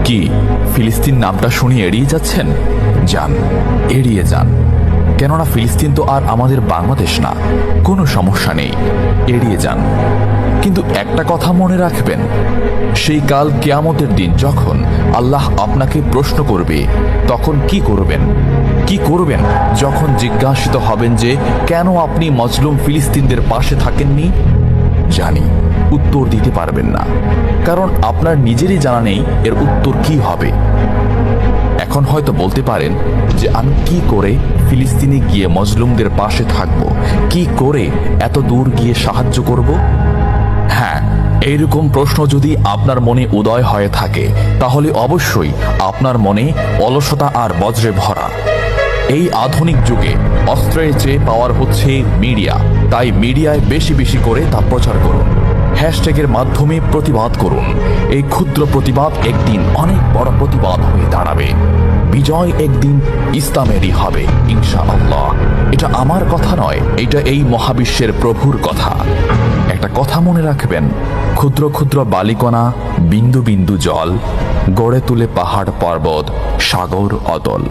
কি ফিলিস্তিন নামটা শুনে এড়িয়ে যাচ্ছেন? যান, এড়িয়ে যান। কেননা ফিলিস্তিন তো আর আমাদের বাংলাদেশ না। কোনো সমস্যা নেই, এড়িয়ে যান। কিন্তু একটা কথা মনে রাখবেন, সেই কাল কিয়ামতের দিন যখন আল্লাহ আপনাকে প্রশ্ন করবে, তখন কি করবেন? কি করবেন যখন জিজ্ঞাসিত হবেন যে কেন আপনি মজলুম ফিলিস্তিনদের পাশে থাকেননি? জানি উত্তর দিতে পারবেন না, কারণ আপনার নিজেরই জানা নেই এর উত্তর কি হবে। এখন হয়তো বলতে পারেন যে আমি কি করে ফিলিস্তিনে গিয়ে মজলুমদের পাশে থাকব, কি করে এত দূর গিয়ে সাহায্য করব? হ্যাঁ, এইরকম প্রশ্ন যদি আপনার মনে উদয় হয়ে থাকে, তাহলে অবশ্যই আপনার মনে অলসতা আর বজ্রে ভরা। এই আধুনিক যুগে অস্ত্রের চেয়ে পাওয়ার হচ্ছে মিডিয়া, তাই মিডিয়ায় বেশি বেশি করে তা প্রচার করুন। হ্যাশট্যাগের মাধ্যমে প্রতিবাদ করুন। এই ক্ষুদ্র প্রতিবাদ একদিন অনেক বড় প্রতিবাদ হয়ে দাঁড়াবে। বিজয় একদিন ইসলামেরই হবে ইনশাআল্লাহ। এটা আমার কথা নয়, এটা এই মহাবিশ্বের প্রভুর কথা। একটা কথা মনে রাখবেন, ক্ষুদ্র ক্ষুদ্র বালিকণা, বিন্দু বিন্দু জল গড়ে তুলে পাহাড় পর্বত, সাগর অতল।